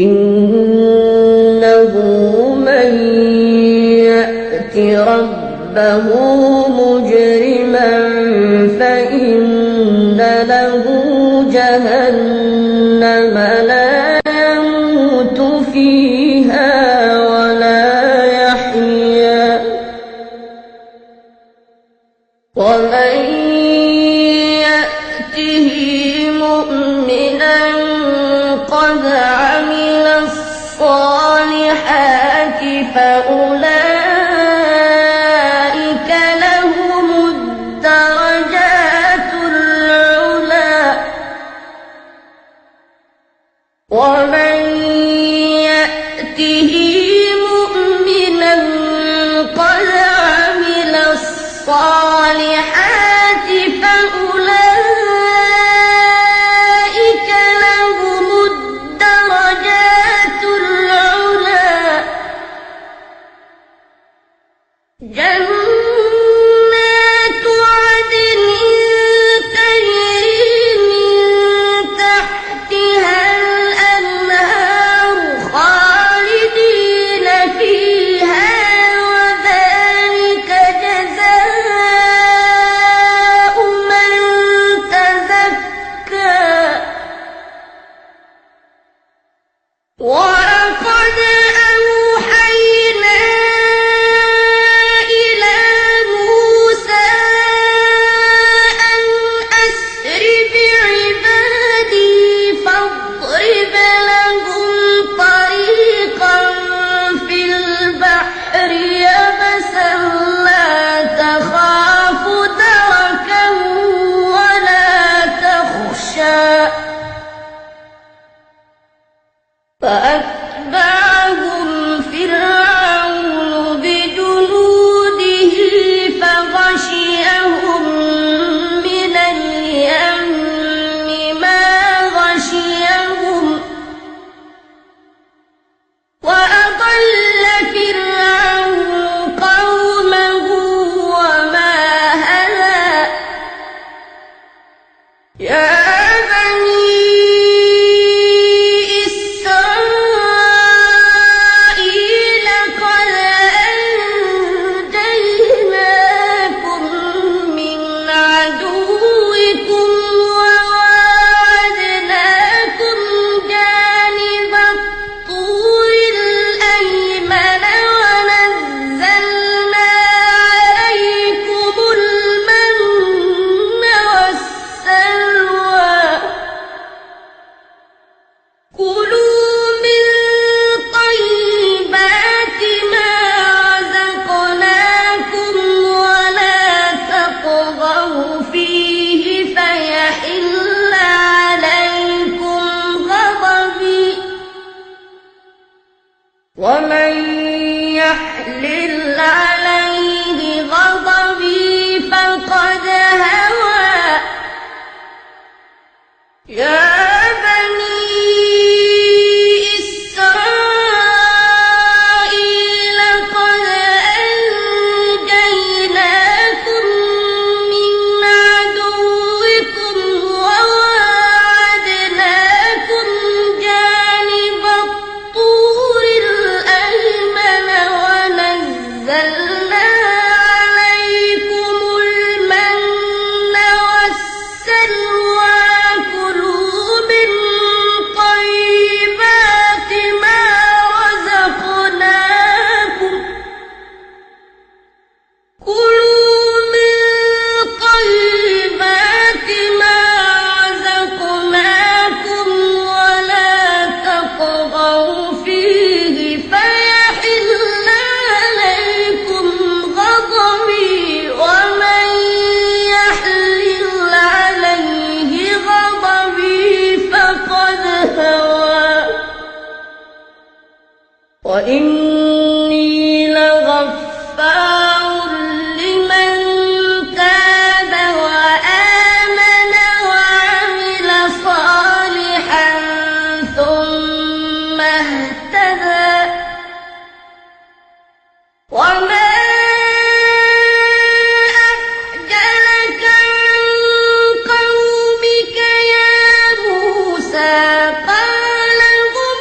إنه من يأت ربه مجرما فإن له جهنم لا يموت فيها ولا يحيا ومن يأته مؤمنا قد عمل الصالحات فأولئك لهم الدرجات العلى ومن يأته مؤمنا قد عمل الصالحات فأولئك لهم الدرجات العلى جنات عدن تجري من تحتها الأنهار خالدين فيها وذلك جزاء من تزكى ولقد أوحينا إلى موسى أن أسر بعبادي فاضرب لهم طريقا في البحر يبسا لا تخاف دركا ولا تخشى فأتبعهم فرعون بجنوده فغشيهم من اليم ما غشيهم وأضل فرعون قومه وما هدى يا بني إسرائيل قد أنجيناكم من عدوكم وواعدناكم جانب الطور الأيمن ونزلنا عليكم المن والسلوى كلوا من طيبات ما رزقناكم ولا تطغوا فيه فيحل عليكم غضبي ومن يحلل عليه غضبي فقد هوى يا بني إسرائيل قد أنجيناكم من عدوكم وواعدناكم جانب الطور الأيمن ونزلنا عليكم المن والسلوى كلوا من طيبات ما رزقناكم ولا تطغوا فيه فيحل عليكم غضبي ومن يحلل عليه غضبي فقد هوى وإني لغفار لمن تاب وآمن وعمل صالحا ثم اهتدى وما أعجلك عن قومك يا موسى قال هم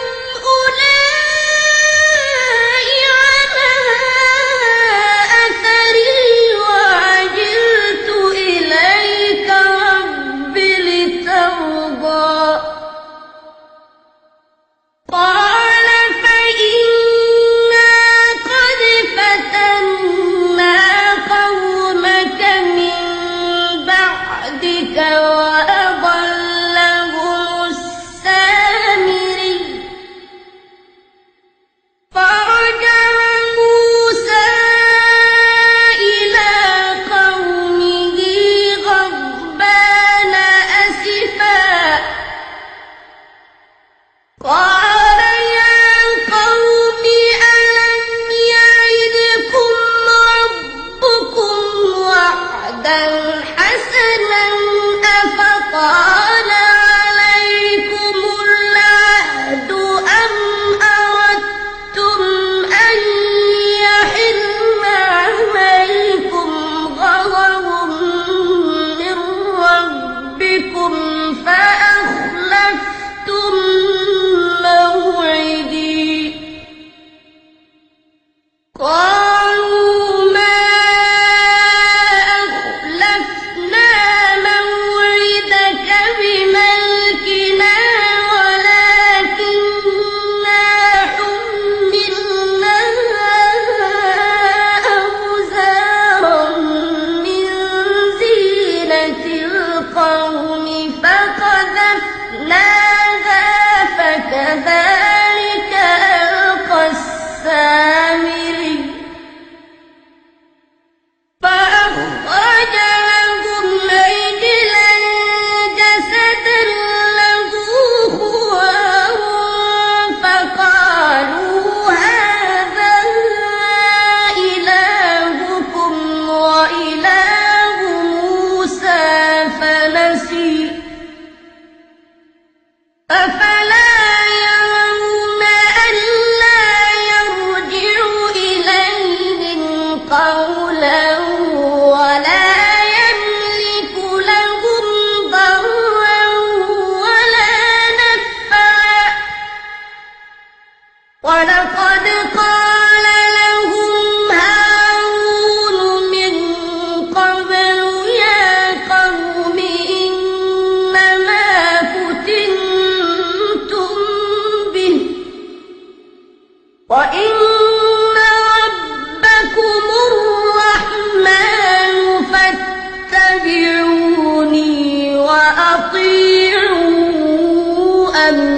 أم